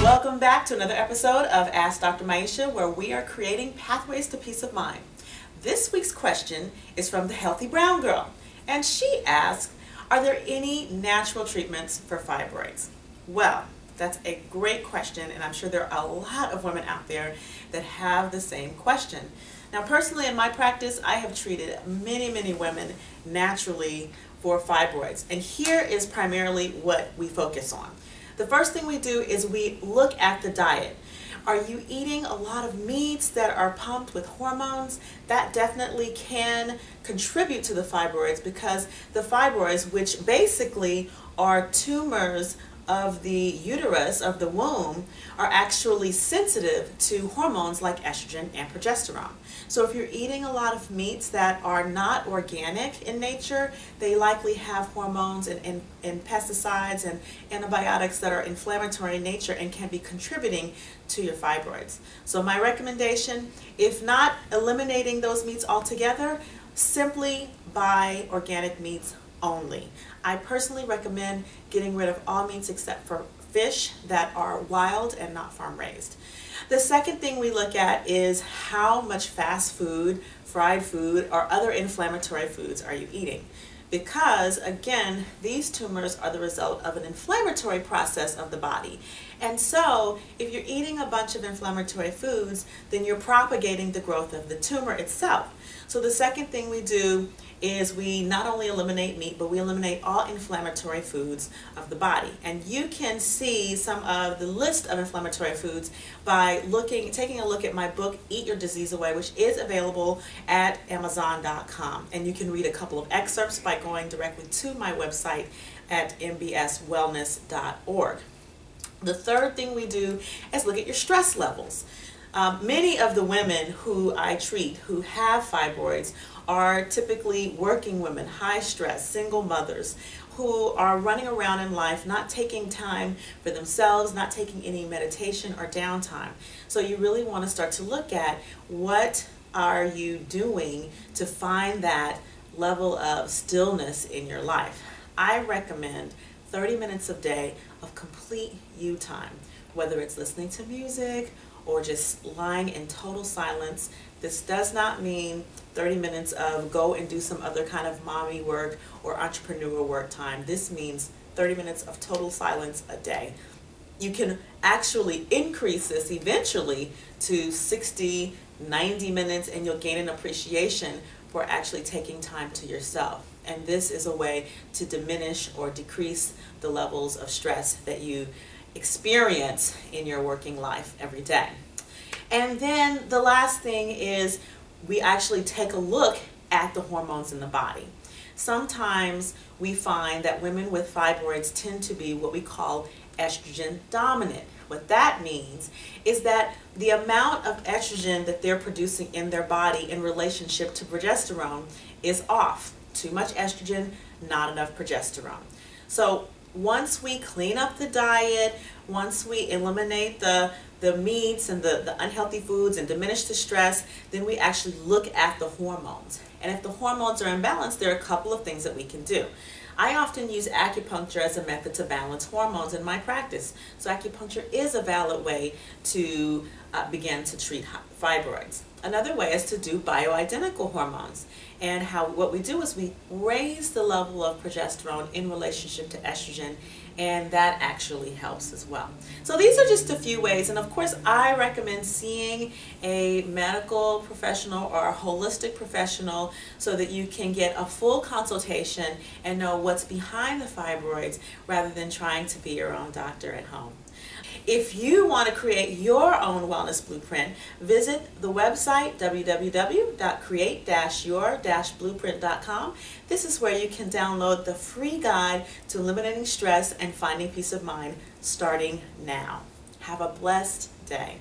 Welcome back to another episode of Ask Dr. Maisha, where we are creating pathways to peace of mind. This week's question is from the Healthy Brown Girl, and she asks, are there any natural treatments for fibroids? Well, that's a great question, and I'm sure there are a lot of women out there that have the same question. Now, personally, in my practice, I have treated many women naturally for fibroids, and here is primarily what we focus on. The first thing we do is we look at the diet. Are you eating a lot of meats that are pumped with hormones? That definitely can contribute to the fibroids, because the fibroids, which basically are tumors of the uterus, of the womb, are actually sensitive to hormones like estrogen and progesterone. So if you're eating a lot of meats that are not organic in nature, they likely have hormones and pesticides and antibiotics that are inflammatory in nature and can be contributing to your fibroids. So my recommendation, if not eliminating those meats altogether, simply buy organic meats only. I personally recommend getting rid of all meats except for fish that are wild and not farm raised. The second thing we look at is how much fast food, fried food, or other inflammatory foods are you eating? Because, again, these tumors are the result of an inflammatory process of the body. And so, if you're eating a bunch of inflammatory foods, then you're propagating the growth of the tumor itself. So the second thing we do is we not only eliminate meat, but we eliminate all inflammatory foods of the body. And you can see some of the list of inflammatory foods by taking a look at my book, Eat Your Disease Away, which is available at Amazon.com. And you can read a couple of excerpts by going directly to my website at mbswellness.org. The third thing we do is look at your stress levels. Many of the women who I treat who have fibroids are typically working women, high stress, single mothers, who are running around in life not taking time for themselves, not taking any meditation or downtime. So you really want to start to look at what are you doing to find that level of stillness in your life. I recommend 30 minutes a day of complete you time, whether it's listening to music or just lying in total silence. This does not mean 30 minutes of go and do some other kind of mommy work or entrepreneur work time. This means 30 minutes of total silence a day. You can actually increase this eventually to 60, 90 minutes, and you'll gain an appreciation for actually taking time to yourself. And this is a way to diminish or decrease the levels of stress that you experience in your working life every day. And then the last thing is we actually take a look at the hormones in the body. Sometimes we find that women with fibroids tend to be what we call estrogen dominant. What that means is that the amount of estrogen that they're producing in their body in relationship to progesterone is off. Too much estrogen, not enough progesterone. So once we clean up the diet, once we eliminate the meats and the unhealthy foods and diminish the stress, then we actually look at the hormones. And if the hormones are imbalanced, there are a couple of things that we can do. I often use acupuncture as a method to balance hormones in my practice. So acupuncture is a valid way to begin to treat fibroids. Another way is to do bioidentical hormones. And what we do is we raise the level of progesterone in relationship to estrogen, and that actually helps as well. So these are just a few ways, and of course I recommend seeing a medical professional or a holistic professional so that you can get a full consultation and know what's behind the fibroids rather than trying to be your own doctor at home. If you want to create your own wellness blueprint, visit the website www.create-your-blueprint.com. This is where you can download the free guide to eliminating stress and finding peace of mind starting now. Have a blessed day.